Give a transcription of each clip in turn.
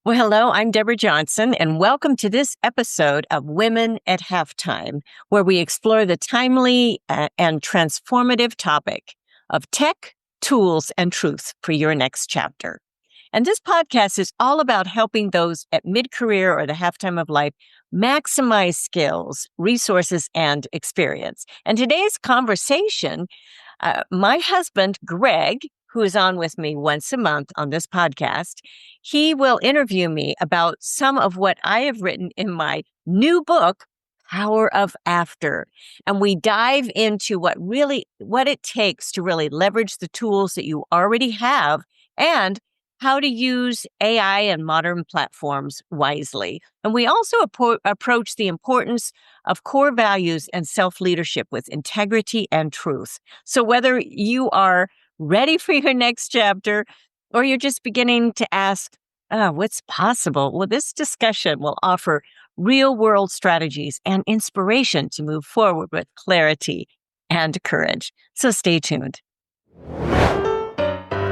Well, hello, I'm Deborah Johnson, and welcome to this episode of Women at Halftime, where we explore the timely and transformative topic of tech, tools, and truth for your next chapter. And this podcast is all about helping those at mid-career or the halftime of life maximize skills, resources, and experience. And today's conversation, my husband, Greg, who is on with me once a month on this podcast, he will interview me about some of what I have written in my new book, Power of After. And we dive into what it takes to really leverage the tools that you already have and how to use AI and modern platforms wisely. And we also approach the importance of core values and self-leadership with integrity and truth. So whether you are ready for your next chapter, or you're just beginning to ask, what's possible? Well, this discussion will offer real-world strategies and inspiration to move forward with clarity and courage. So stay tuned.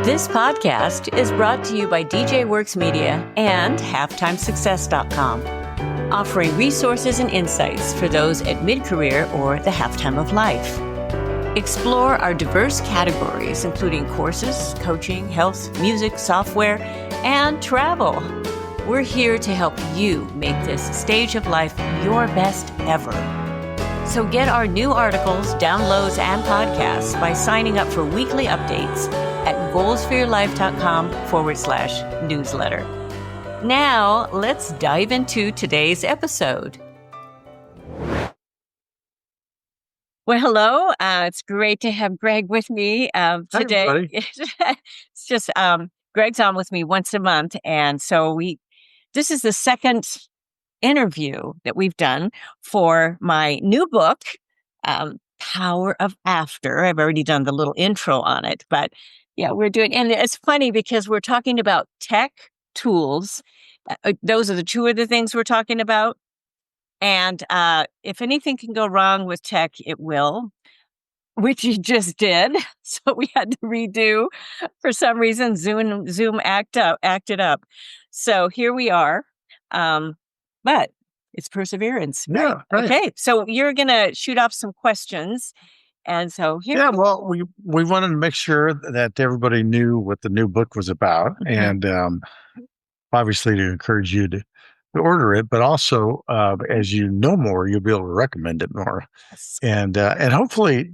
This podcast is brought to you by DJ Works Media and HalftimeSuccess.com, offering resources and insights for those at mid-career or the halftime of life. Explore our diverse categories, including courses, coaching, health, music, software, and travel. We're here to help you make this stage of life your best ever. So get our new articles, downloads, and podcasts by signing up for weekly updates at goalsforyourlife.com/newsletter. Now, let's dive into today's episode. Well, hello. It's great to have Greg with me today. It's just Greg's on with me once a month, and so this is the second interview that we've done for my new book, Power of After. I've already done the little intro on it, but yeah, and it's funny because we're talking about tech tools. Those are the two of the things we're talking about. And if anything can go wrong with tech, it will, which you just did. So we had to redo. For some reason, Zoom acted up. So here we are. But it's perseverance. Yeah, right. Okay, so you're going to shoot off some questions. And so here. Yeah, well, we wanted to make sure that everybody knew what the new book was about. Mm-hmm. And obviously to encourage you to order it, but also as you know more, you'll be able to recommend it more. Yes. And hopefully,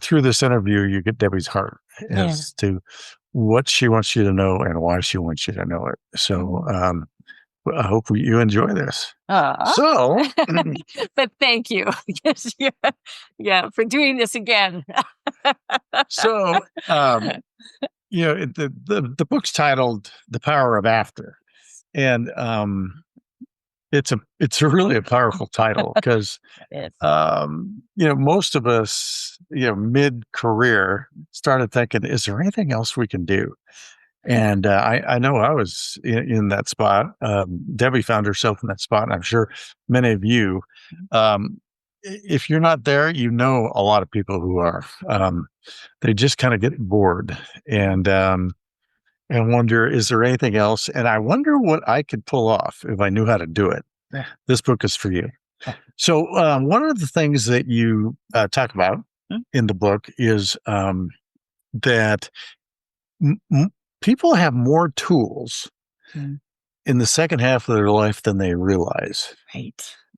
through this interview, you get Debbie's heart as to what she wants you to know and why she wants you to know it. So I hope you enjoy this. So, but thank you, for doing this again. So, the book's titled "The Power of After," and it's really a powerful title because most of us mid-career started thinking, is there anything else we can do? And I know I was in that spot. Debbie found herself in that spot, and I'm sure many of you. If you're not there, a lot of people who are. They just kind of get bored and wonder, is there anything else? And I wonder what I could pull off if I knew how to do it. Yeah. This book is for you. So one of the things that you talk about in the book is that people have more tools in the second half of their life than they realize.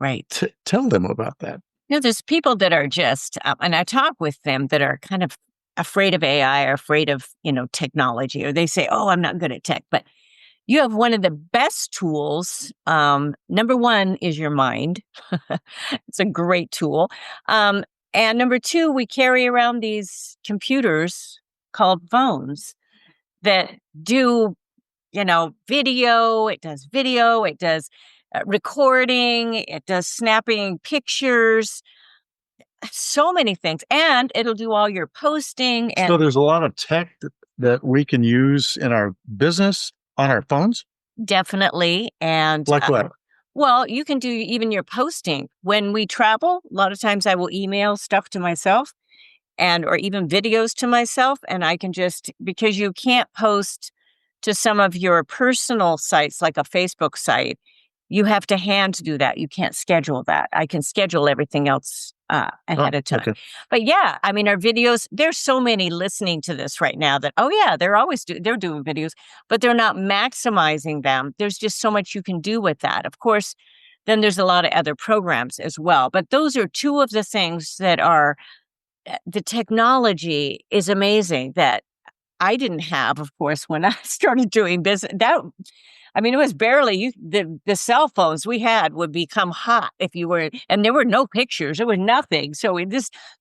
Right. Tell them about that. There's people that are just, and I talk with them that are kind of afraid of AI or afraid of, technology, or they say, oh, I'm not good at tech. But you have one of the best tools. Number one is your mind. It's a great tool. And number two, we carry around these computers called phones that do, video. It does video. It does recording. It does snapping pictures. So many things, and it'll do all your posting. And so there's a lot of tech that we can use in our business on our phones. Definitely. And like what? Well, you can do even your posting. When we travel, a lot of times I will email stuff to myself or even videos to myself. And I can because you can't post to some of your personal sites, like a Facebook site, you have to hand do that. You can't schedule that. I can schedule everything else ahead of time. Okay. But yeah, I mean, our videos, there's so many listening to this right now that, oh yeah, they're doing videos, but they're not maximizing them. There's just so much you can do with that. Of course, then there's a lot of other programs as well. But those are two of the things that are, the technology is amazing that I didn't have, of course, when I started doing business. I mean, it was barely the cell phones we had would become hot if you were, and there were no pictures, there was nothing. So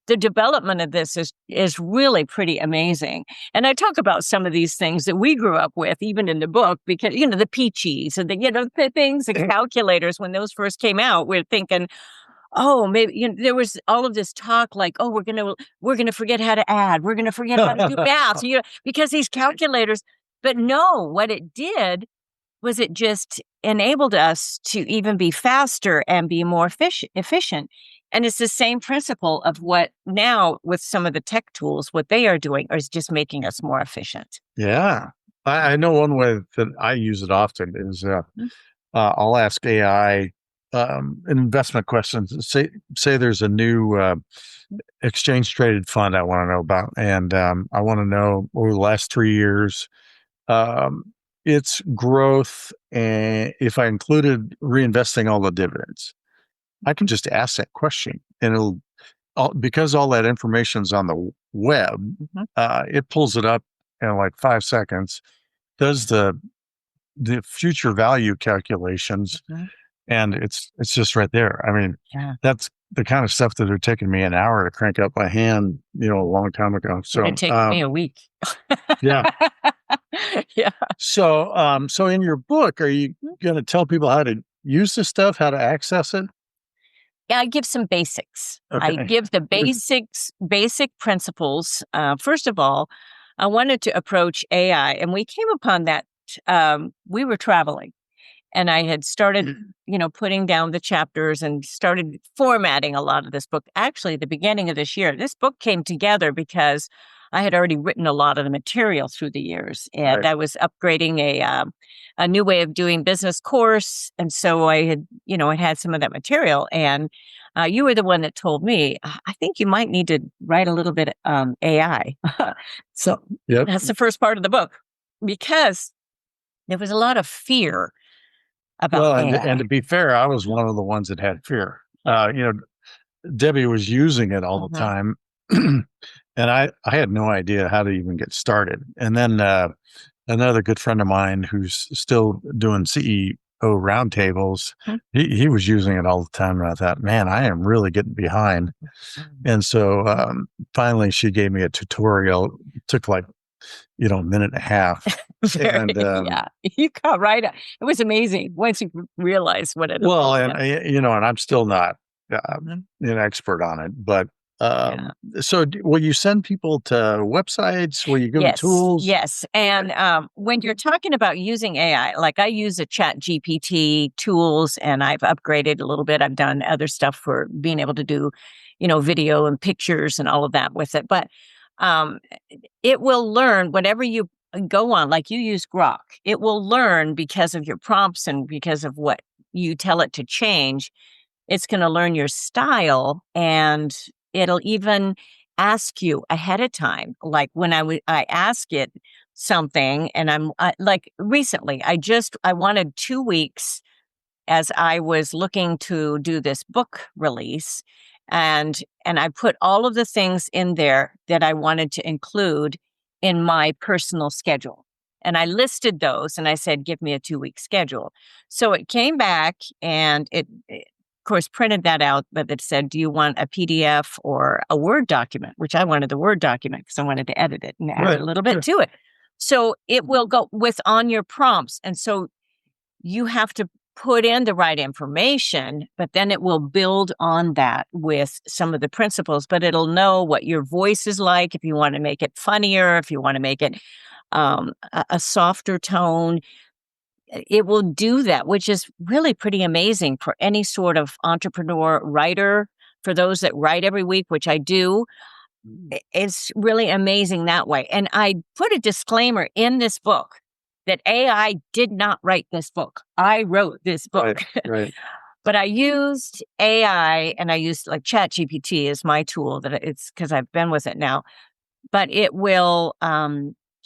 the development of this is really pretty amazing. And I talk about some of these things that we grew up with, even in the book, because the peaches and the things, the calculators when those first came out, we're thinking, oh, maybe there was all of this talk like, oh, we're gonna forget how to add, we're gonna forget how to do math, because these calculators. But no, what it did was it just enabled us to even be faster and be more efficient. And it's the same principle of what now with some of the tech tools, what they are doing is just making us more efficient. Yeah. I know one way that I use it often is I'll ask AI investment questions. Say there's a new exchange traded fund I want to know about, and I want to know over the last 3 years um, its growth, and if I included reinvesting all the dividends, I can just ask that question, and because all that information's on the web, it pulls it up in like 5 seconds, does the future value calculations, and it's just right there. I mean, that's the kind of stuff that are taking me an hour to crank up by hand, a long time ago. So it taken me a week. Yeah. Yeah. So in your book, are you going to tell people how to use this stuff, how to access it? Yeah, I give some basics. I Okay. give the basic principles. First of all, I wanted to approach AI, and we came upon that. We were traveling, and I had started, putting down the chapters and started formatting a lot of this book. Actually, the beginning of this year, this book came together because I had already written a lot of the material through the years, and Right. I was upgrading a new way of doing business course, and so I had, I had some of that material, and you were the one that told me, I think you might need to write a little bit AI. So Yep. that's the first part of the book, because there was a lot of fear about Well, AI. and to be fair, I was one of the ones that had fear. Debbie was using it all the time, and I had no idea how to even get started. And then another good friend of mine who's still doing CEO roundtables, he was using it all the time, and I thought, man, I am really getting behind. And so finally, she gave me a tutorial. It took like a minute and a half. And Yeah, you got right. It was amazing once you realized what it well, was. and I'm still not an expert on it, but so will you send people to websites? Will you give them tools? Yes. And when you're talking about using AI, like I use a ChatGPT tools, and I've upgraded a little bit. I've done other stuff for being able to do, video and pictures and all of that with it. But um, it will learn whatever you go on, like you use Grok, it will learn because of your prompts and because of what you tell it to change. It's going to learn your style, and it'll even ask you ahead of time. Like when I ask it something, and like recently, I wanted 2 weeks as I was looking to do this book release, and I put all of the things in there that I wanted to include in my personal schedule. And I listed those, and I said, give me a 2-week schedule. So it came back, and it of course printed that out, but it said, do you want a PDF or a Word document? Which I wanted the Word document because I wanted to edit it and add a little bit to it. So it will go with on your prompts. And so you have to put in the right information, but then it will build on that with some of the principles, but it'll know what your voice is like, if you want to make it funnier, if you want to make it a softer tone. It will do that, which is really pretty amazing for any sort of entrepreneur writer, for those that write every week, which I do. It's really amazing that way. And I put a disclaimer in this book that AI did not write this book. I wrote this book. Right. But I used AI and I used like ChatGPT as my tool that it's because I've been with it now. But it will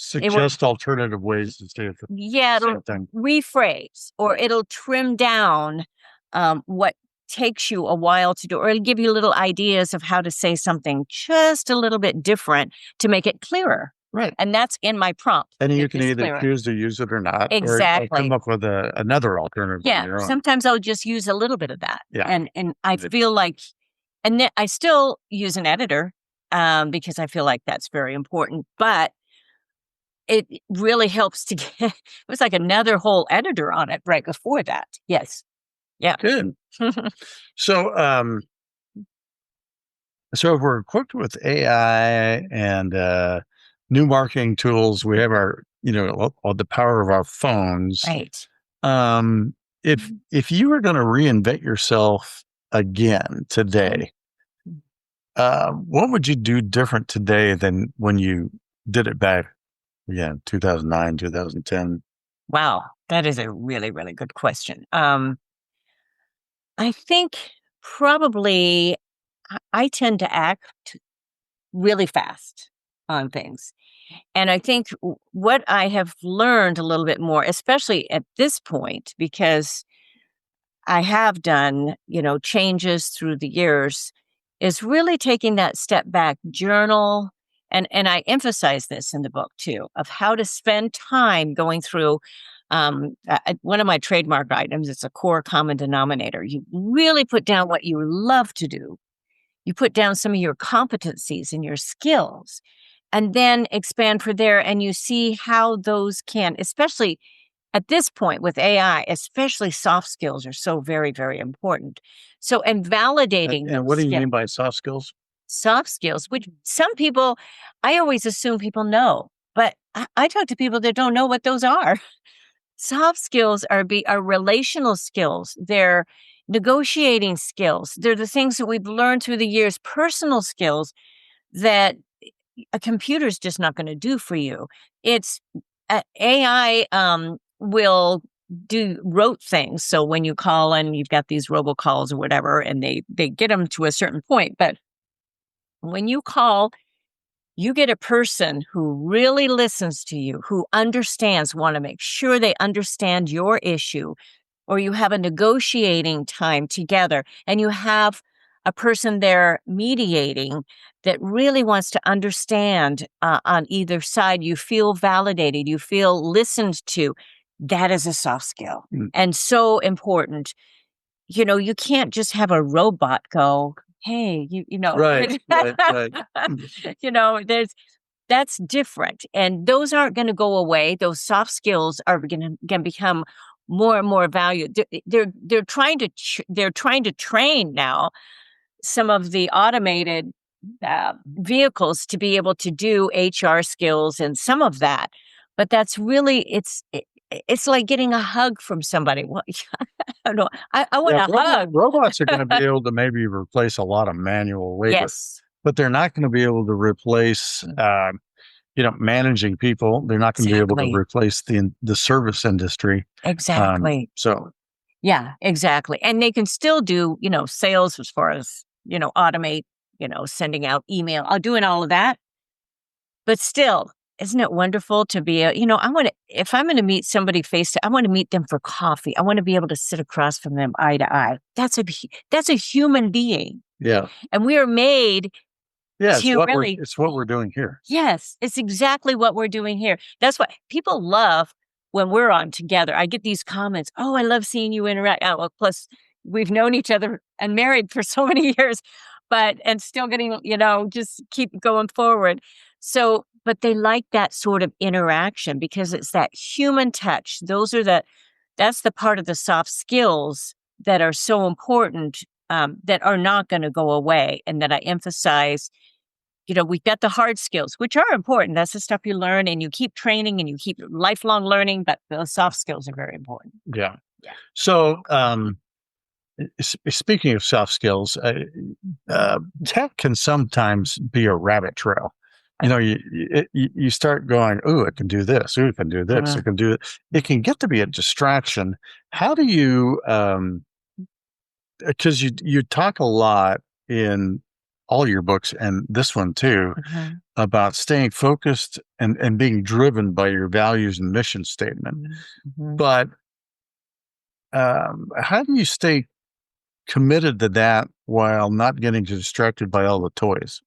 Suggest alternative ways to say the it'll same thing. rephrase or it'll trim down what takes you a while to do, or it'll give you little ideas of how to say something just a little bit different to make it clearer. Right. And that's in my prompt. And you can either choose to use it or not, or come up with another alternative. Yeah. Sometimes I'll just use a little bit of that. Yeah. And I feel like, and then I still use an editor because I feel like that's very important, but it really helps to get, it was like another whole editor on it right before that. Yes. Yeah. Good. So, so if we're equipped with AI and new marketing tools, we have our, all the power of our phones. Right. If you were going to reinvent yourself again today, what would you do different today than when you did it back, 2009, 2010? Wow, that is a really, really good question. I think probably I tend to act really fast on things. And I think what I have learned a little bit more, especially at this point, because I have done, changes through the years, is really taking that step back, journal, and I emphasize this in the book too, of how to spend time going through one of my trademark items. It's a core common denominator. You really put down what you love to do. You put down some of your competencies and your skills, and then expand from there. And you see how those can, especially at this point with AI, especially soft skills are so very, very important. So, and validating. And what do you mean by soft skills? Soft skills, which some people, I always assume people know, but I talk to people that don't know what those are. Soft skills are relational skills. They're negotiating skills. They're the things that we've learned through the years, personal skills that a computer's just not going to do for you. It's AI will rote things. So when you call and you've got these robocalls or whatever, and they get them to a certain point, but when you call, you get a person who really listens to you, who understands, want to make sure they understand your issue, or you have a negotiating time together and you have a person there mediating that really wants to understand on either side. You feel validated, you feel listened to. That is a soft skill and so important. You can't just have a robot go, hey, Right. That's different. And those aren't going to go away. Those soft skills are going to become more and more valued. They're trying to train now some of the automated vehicles to be able to do HR skills and some of that. But that's really, it's like getting a hug from somebody. Well, I don't know. I want a hug. Robots are going to be able to maybe replace a lot of manual labor. Yes. But they're not going to be able to replace, managing people. They're not going to be able to replace the service industry. Exactly. Yeah, exactly. And they can still do, sales as far as, automate, sending out email, doing all of that. But still, isn't it wonderful to be if I'm going to meet somebody I want to meet them for coffee. I want to be able to sit across from them eye to eye. That's a human being. Yeah. And we are made. Yeah, it's what we're doing here. Yes, it's exactly what we're doing here. That's what people love when we're on together. I get these comments, oh, I love seeing you interact. Oh, well, plus, we've known each other and married for so many years, and still getting, just keep going forward. So, but they like that sort of interaction because it's that human touch. That's the part of the soft skills that are so important, that are not going to go away, and that I emphasize. We've got the hard skills, which are important. That's the stuff you learn and you keep training and you keep lifelong learning, but the soft skills are very important. Yeah. So, speaking of soft skills, tech can sometimes be a rabbit trail. you start going, oh, it can do this. Oh, it can do this. It can do it. It can get to be a distraction. How do you, because you talk a lot in all your books and this one too, about staying focused and being driven by your values and mission statement. But how do you stay committed to that while not getting distracted by all the toys?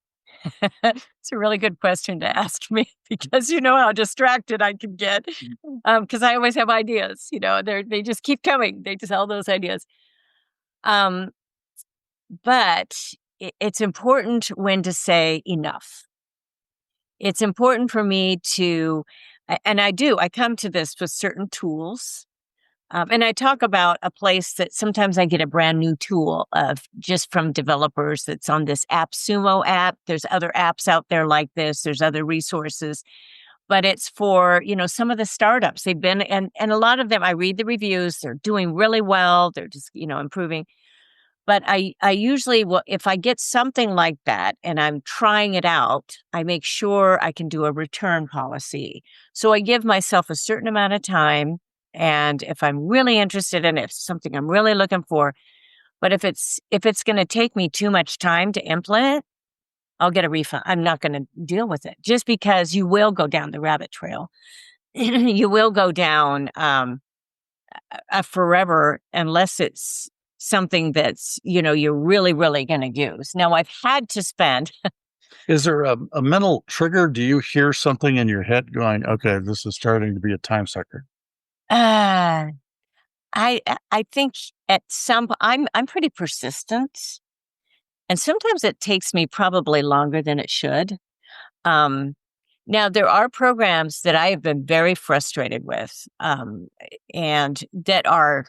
It's a really good question to ask me because you know how distracted I can get. Because I always have ideas, they just keep coming. They just all those ideas. But it's important when to say enough. It's important for me to, and I come to this with certain tools. And I talk about a place that sometimes I get a brand new tool of just from developers that's on this AppSumo app. There's other apps out there like this. There's other resources, but it's for, some of the startups. They've been, and a lot of them, I read the reviews. They're doing really well. They're just, improving. But I usually will, if I get something like that and I'm trying it out, I make sure I can do a return policy. So I give myself a certain amount of time. And if I'm really interested in it, if it's something I'm really looking for, but if it's going to take me too much time to implement, I'll get a refund. I'm not going to deal with it just because you will go down the rabbit trail. You will go down forever unless it's something that's, you're really, really going to use. Now, I've had to spend. Is there a mental trigger? Do you hear something in your head going, okay, this is starting to be a time sucker? I think I'm pretty persistent, and sometimes it takes me probably longer than it should. Now there are programs that I have been very frustrated with, and that are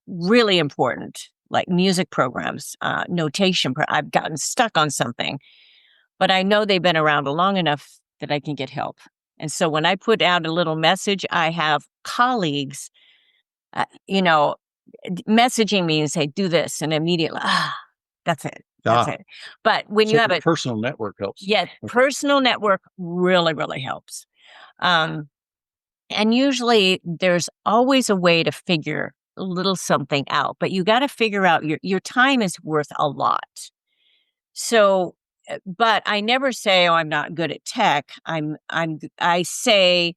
really important, like music programs, notation. I've gotten stuck on something, but I know they've been around long enough that I can get help. And so when I put out a little message, I have colleagues messaging me and say, do this. And immediately, that's it. That's it. But when you have a personal network helps. Yeah, personal network really, really helps. And usually there's always a way to figure a little something out, but you got to figure out your time is worth a lot. So, but I never say, oh, I'm not good at tech. I say,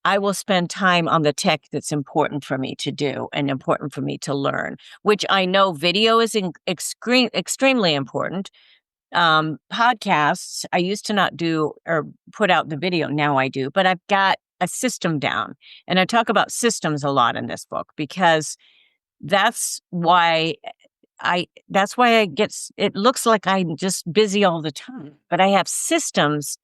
I will spend time on the tech that's important for me to do and important for me to learn, which I know video is extremely important. Podcasts, I used to not do or put out the video. Now I do, but I've got a system down. And I talk about systems a lot in this book because that's why it looks like I'm just busy all the time, but I have systems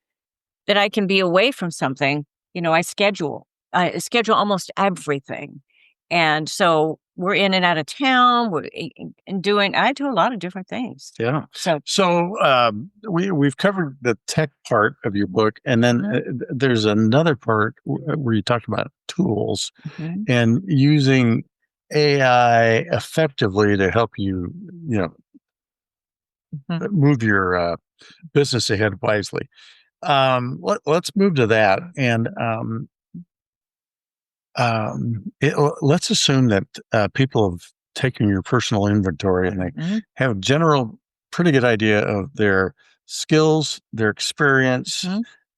that I can be away from something. I schedule almost everything. And so we're in and out of town. I do a lot of different things. Yeah. So we've covered the tech part of your book. And then there's another part where you talk about tools and using AI effectively to help you, move your business ahead wisely. Let's move to that. And let's assume that people have taken your personal inventory and they have a general pretty good idea of their skills, their experience,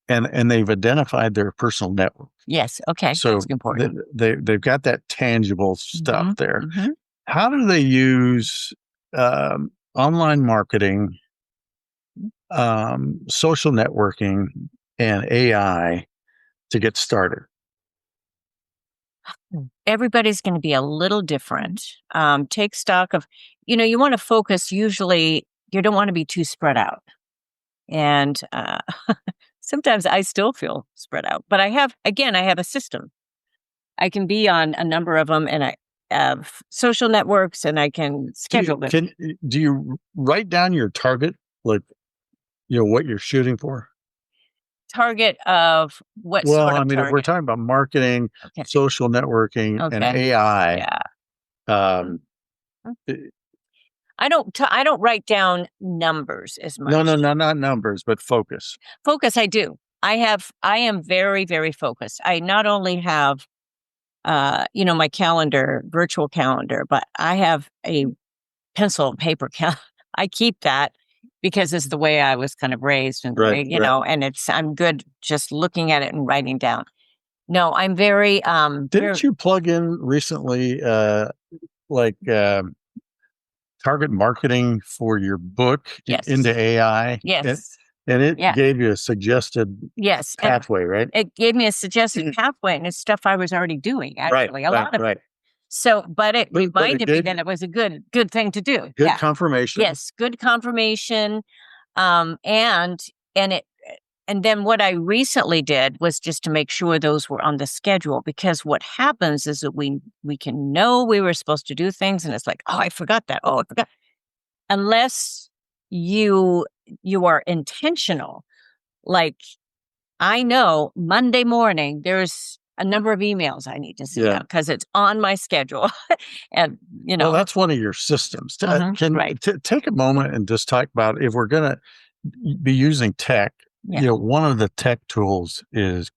and they've identified their personal network. Yes. Okay. So that's important. They've got that tangible stuff there. How do they use online marketing, social networking, and AI to get started? Everybody's going to be a little different. Take stock of, you want to focus. Usually you don't want to be too spread out. And sometimes I still feel spread out, but I have a system. I can be on a number of them, and I have social networks, and I can schedule them. Do you write down your target, like, what you're shooting for? Target of what sort of target? If we're talking about marketing, social networking, and AI. Yeah. I don't write down numbers as much. No, not numbers, but focus. Focus, I do. I am very, very focused. I not only have, my calendar, virtual calendar, but I have a pencil and paper calendar. I keep that because it's the way I was kind of raised and, Right, and I'm good just looking at it and writing down. No, I'm very, Didn't you plug in recently, like target marketing for your book yes, into AI? yes, And it yeah, gave you a suggested yes. And pathway, right? it gave me a suggested pathway, and it's stuff I was already doing, Right, actually, a right, lot of it. right. So, but it But it reminded me gave that you it was a good thing to do. good Yeah. confirmation. Yes, good confirmation. And it and then what I recently did was just to make sure those were on the schedule, because what happens is that we can know we were supposed to do things, and it's like, oh, I forgot that. Oh, I forgot. Unless you are intentional. Like, I know Monday morning there's a number of emails I need to send out because it's on my schedule. And Well, that's one of your systems. Can right. take a moment and just talk about, if we're going to be using tech, Yeah. one of the tech tools is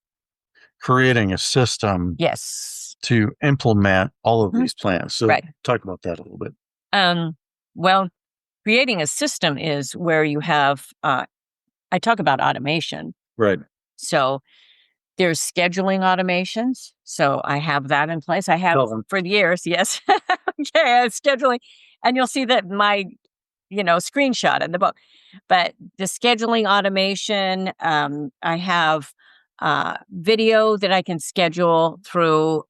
creating a system Yes. to implement all of Mhm. these plans. So Right. talk about that a little bit. Well, creating a system is where you have, I talk about automation. Right. So there's scheduling automations. So I have that in place. I have Tell them. for years. Yes. Okay. Scheduling. And you'll see that my, screenshot in the book. But the scheduling automation, I have video that I can schedule through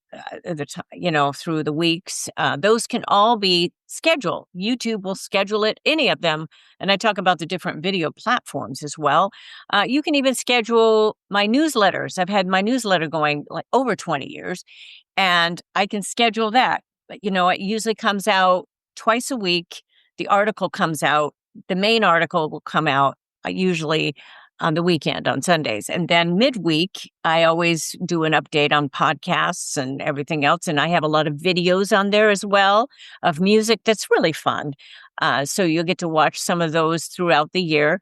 through the weeks. Those can all be scheduled. YouTube will schedule it, any of them. And I talk about the different video platforms as well. You can even schedule my newsletters. I've had my newsletter going like over 20 years, and I can schedule that. But, it usually comes out twice a week. The article comes out. The main article will come out usually on the weekend on Sundays. And then midweek, I always do an update on podcasts and everything else. And I have a lot of videos on there as well of music that's really fun. So you'll get to watch some of those throughout the year.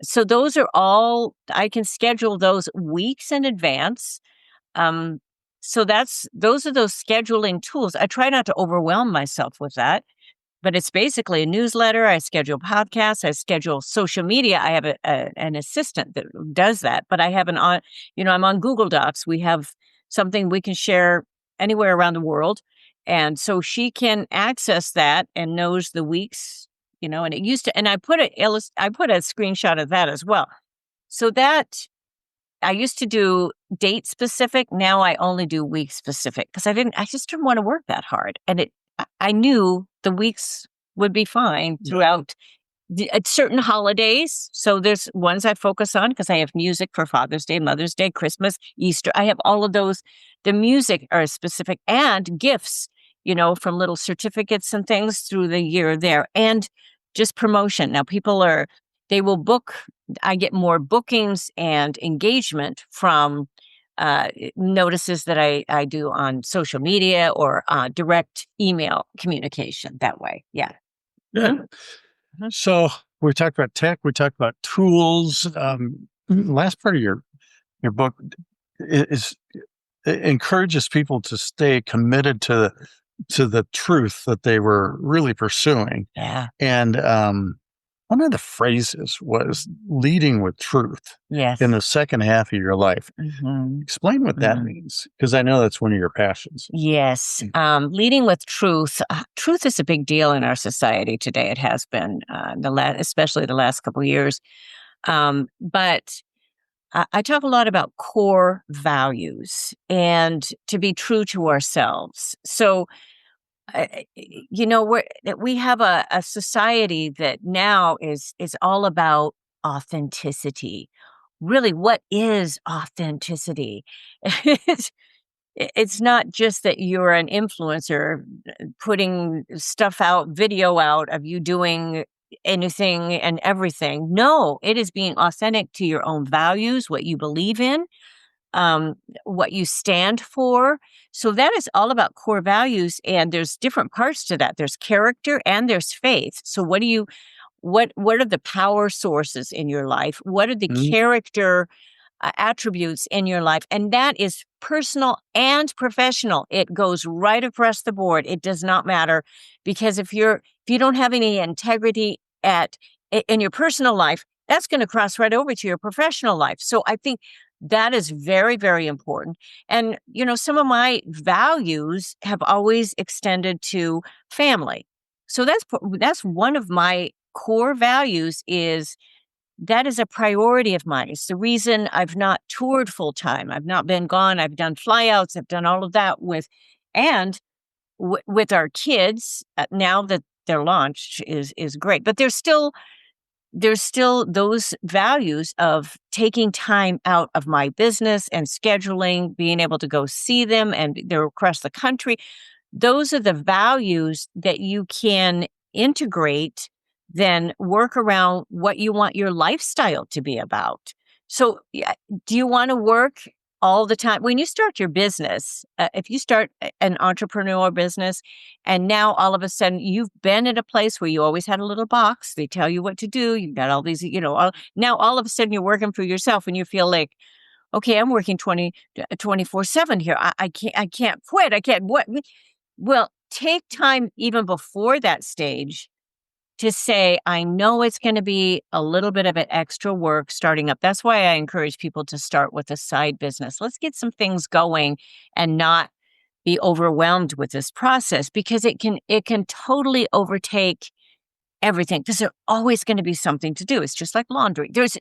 So those are all, I can schedule those weeks in advance. Um, so those are those scheduling tools. I try not to overwhelm myself with that, but it's basically a newsletter. I schedule podcasts. I schedule social media. I have an assistant that does that, but I have I'm on Google Docs. We have something we can share anywhere around the world. And so she can access that and knows the weeks, and it used to, and I put a screenshot of that as well. So that I used to do date specific. Now I only do week specific because I just didn't want to work that hard. And I knew the weeks would be fine throughout at certain holidays. So there's ones I focus on because I have music for Father's Day, Mother's Day, Christmas, Easter. I have all of those. The music are specific, and gifts, from little certificates and things through the year there, and just promotion. Now they will book. I get more bookings and engagement from notices that I do on social media or direct email communication that way. Yeah. Yeah. Mhm. So we talked about tech. We talked about tools. Last part of your book is it encourages people to stay committed to the truth that they were really pursuing. Yeah. And one of the phrases was leading with truth Yes. in the second half of your life. Mhm. Explain what that means, because I know that's one of your passions. Yes. Leading with truth. Truth is a big deal in our society today. It has been especially the last couple of years. But I talk a lot about core values and to be true to ourselves. So, we have a society that now is all about authenticity. Really, what is authenticity? It's not just that you're an influencer putting stuff out, video out of you doing anything and everything. No, it is being authentic to your own values, what you believe in, um, what you stand for. So that is all about core values. And there's different parts to that. There's character and there's faith. So what are the power sources in your life? What are the character attributes in your life. And that is personal and professional. It goes right across the board. It does not matter, because if you don't have any integrity in your personal life, that's going to cross right over to your professional life. So I think that is very, very important. And, some of my values have always extended to family. So that's one of my core values, is that is a priority of mine. It's the reason I've not toured full time. I've not been gone. I've done flyouts. I've done all of that with our kids. Now that they're launched is great, but there's still those values of taking time out of my business and scheduling, being able to go see them, and they're across the country. Those are the values that you can integrate, then work around what you want your lifestyle to be about. So, do you want to work all the time? When you start your business, if you start an entrepreneur business, and now all of a sudden you've been at a place where you always had a little box, they tell you what to do, you've got all these, now all of a sudden you're working for yourself and you feel like, okay, I'm working 24/7 here. I can't quit. I can't, what? Well, take time even before that stage to say, I know it's going to be a little bit of an extra work starting up. That's why I encourage people to start with a side business. Let's get some things going and not be overwhelmed with this process, because it can totally overtake everything, because there's always going to be something to do. It's just like laundry. There's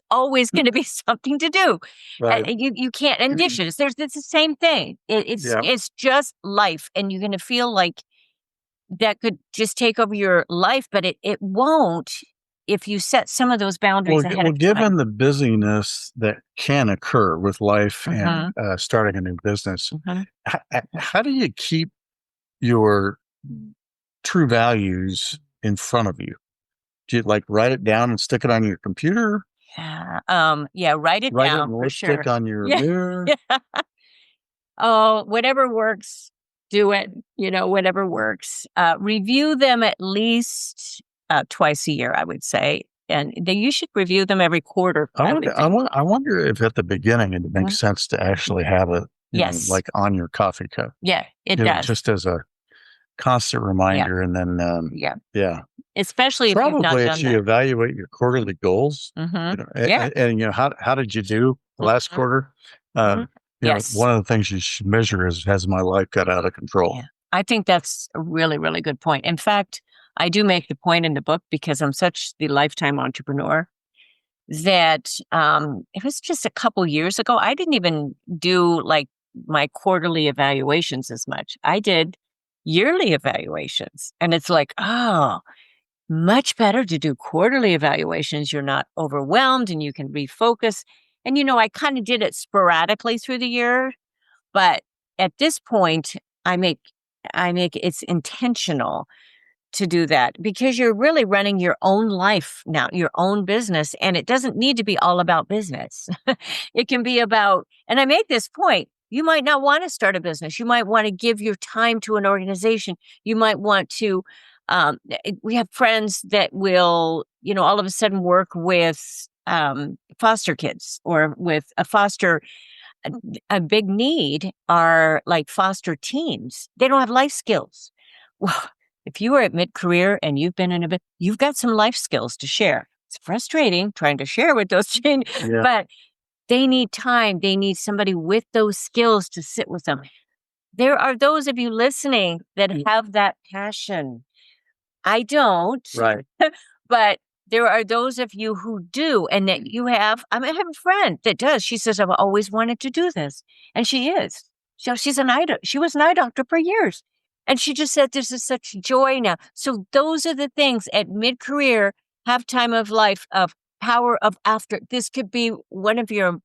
always going to be something to do. Right. You can't, and dishes. It's the same thing. It's just life, and you're going to feel like that could just take over your life, but it won't if you set some of those boundaries ahead of time. Given the busyness that can occur with life and starting a new business, how do you keep your true values in front of you? Do you write it down and stick it on your computer? Write it down for sure. Stick on your mirror. Oh, whatever works, do it. Whatever works. Review them at least twice a year, I would say, and you should review them every quarter. I wonder if at the beginning it makes sense to actually have it, on your coffee cup. Yeah, it does, just as a constant reminder, and then especially if you've not done that. You evaluate your quarterly goals. And how did you do the last quarter? Yes. One of the things you should measure is, has my life got out of control? Yeah. I think that's a really, really good point. In fact, I do make the point in the book, because I'm such the lifetime entrepreneur, that it was just a couple years ago, I didn't even do my quarterly evaluations as much. I did yearly evaluations, and it's much better to do quarterly evaluations. You're not overwhelmed and you can refocus. And, I kind of did it sporadically through the year, but at this point I make it's intentional to do that, because you're really running your own life now, your own business, and it doesn't need to be all about business. It can be about, and I make this point, you might not want to start a business. You might want to give your time to an organization. You might want to, we have friends that will, all of a sudden work with foster kids, or with a big need are foster teens. They don't have life skills. Well, if you are at mid-career and you've been in a bit, you've got some life skills to share. It's frustrating trying to share with those teens, but they need time. They need somebody with those skills to sit with them. There are those of you listening that have that passion. I don't. Right. But there are those of you who do, and that you have. I have a friend that does. She says, I've always wanted to do this. And she is. So she was an eye doctor for years. And she just said, this is such joy now. So those are the things at mid-career, have time of life, of power of after. This could be one of your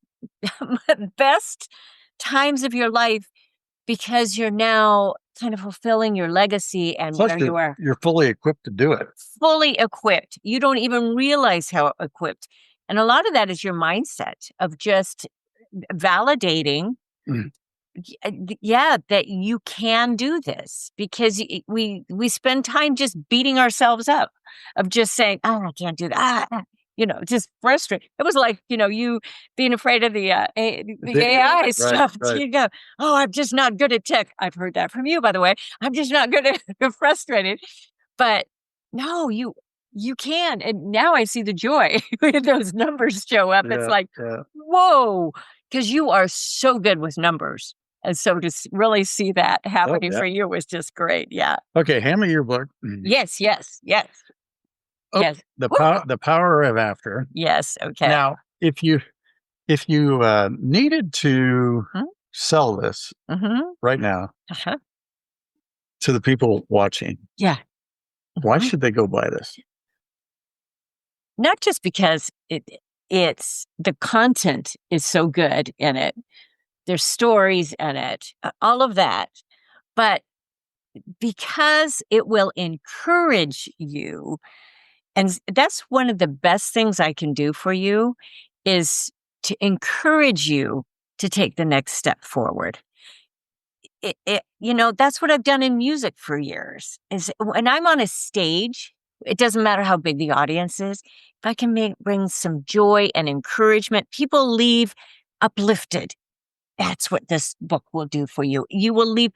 best times of your life, because you're now kind of fulfilling your legacy and Plus, where you are. You're fully equipped to do it. Fully equipped. You don't even realize how equipped. And a lot of that is your mindset of just validating, that you can do this, because we spend time just beating ourselves up, of just saying, oh, I can't do that. just frustrated. It was like, you being afraid of the AI stuff. right. You go, oh, I'm just not good at tech. I've heard that from you, by the way. I'm just not good at you're frustrated. But no, you can. And now I see the joy when those numbers show up. It's like, whoa, because you are so good with numbers. And so to really see that happening for you was just great. Yeah. Okay, hand me your book. Yes. Oh, Yes. the power of after. Yes. Okay. Now, if you needed to sell this right now to the people watching, why should they go buy this? Not just because it's the content is so good in it. There's stories in it, all of that. But because it will encourage you, and that's one of the best things I can do for you is to encourage you to take the next step forward. That's what I've done in music for years, is when I'm on a stage, it doesn't matter how big the audience is. If I can bring some joy and encouragement, people leave uplifted. That's what this book will do for you. You will leave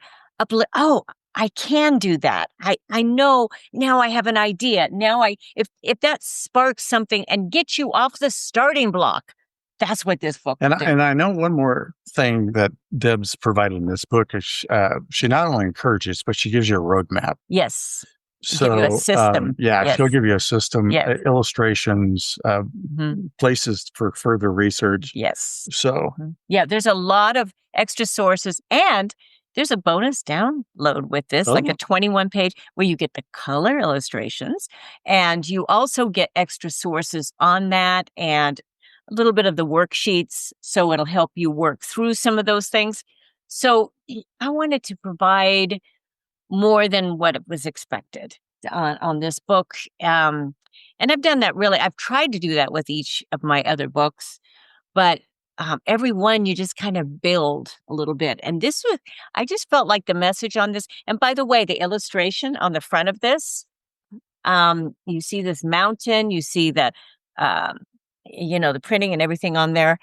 oh, I can do that. I know now. I have an idea. Now if that sparks something and gets you off the starting block, that's what this book will do. And I know one more thing that Deb's provided in this book is she not only encourages, but she gives you a roadmap. Yes. So, give you a system. She'll give you a system, illustrations, places for further research. Yes. So, there's a lot of extra sources, and there's a bonus download with this, like a 21-page where you get the color illustrations, and you also get extra sources on that and a little bit of the worksheets. So it'll help you work through some of those things. So I wanted to provide more than what was expected on this book. And I've done that really. I've tried to do that with each of my other books, but every one you just kind of build a little bit. And I just felt like the message on this. And by the way, the illustration on the front of this, you see this mountain, you see the printing and everything on there.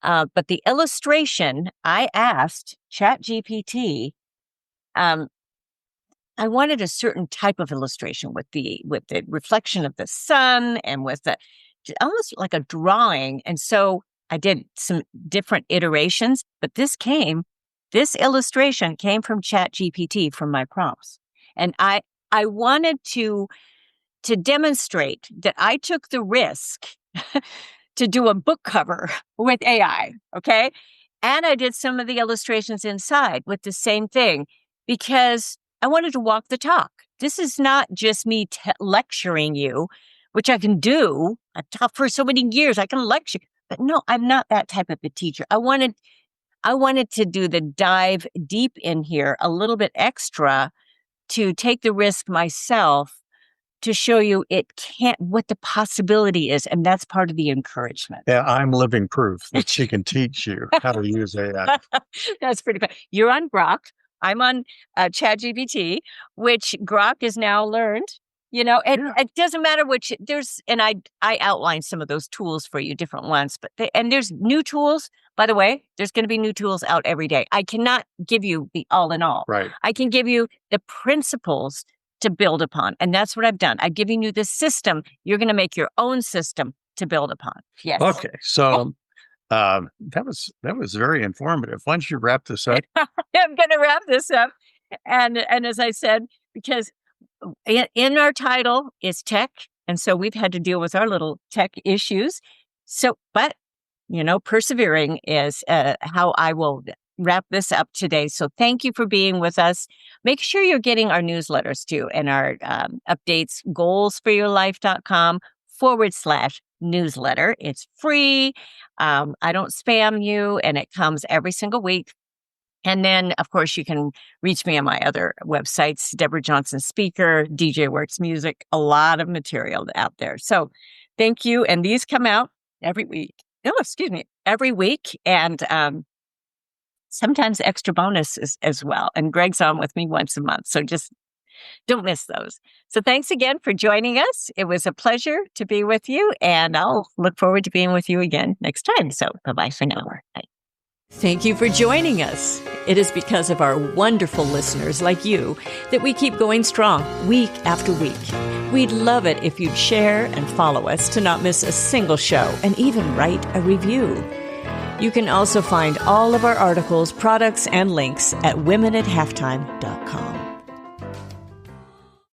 But the illustration, I asked ChatGPT, I wanted a certain type of illustration with the reflection of the sun and with almost like a drawing. And so I did some different iterations, but this illustration came from ChatGPT from my prompts. And I wanted to demonstrate that I took the risk to do a book cover with AI, okay? And I did some of the illustrations inside with the same thing because I wanted to walk the talk. This is not just me lecturing you, which I can do. I've taught for so many years. I can lecture, but no, I'm not that type of a teacher. I wanted to do the dive deep in here a little bit extra to take the risk myself to show you what the possibility is. And that's part of the encouragement. Yeah, I'm living proof that she can teach you how to use AI. That's pretty fun. You're on Grok. I'm on ChatGPT, which Grok is now learned. It doesn't matter which and I outline some of those tools for you, different ones, but there's new tools. By the way, there's going to be new tools out every day. I cannot give you the all in all. Right. I can give you the principles to build upon. And that's what I've done. I've given you the system. You're going to make your own system to build upon. Yes. Okay. So that was very informative. Why don't you wrap this up? I'm going to wrap this up. And as I said, because in our title is tech. And so we've had to deal with our little tech issues. So, but, persevering is how I will wrap this up today. So thank you for being with us. Make sure you're getting our newsletters too and our updates, goalsforyourlife.com/newsletter. It's free. I don't spam you, and it comes every single week. And then, of course, you can reach me on my other websites, Deborah Johnson Speaker, DJ Works Music, a lot of material out there. So thank you. And these come out every week. Every week. And sometimes extra bonuses as well. And Greg's on with me once a month. So just Don't miss those. So thanks again for joining us. It was a pleasure to be with you, and I'll look forward to being with you again next time. So bye-bye for now. Bye. Thank you for joining us. It is because of our wonderful listeners like you that we keep going strong week after week. We'd love it if you'd share and follow us to not miss a single show and even write a review. You can also find all of our articles, products, and links at womenathalftime.com.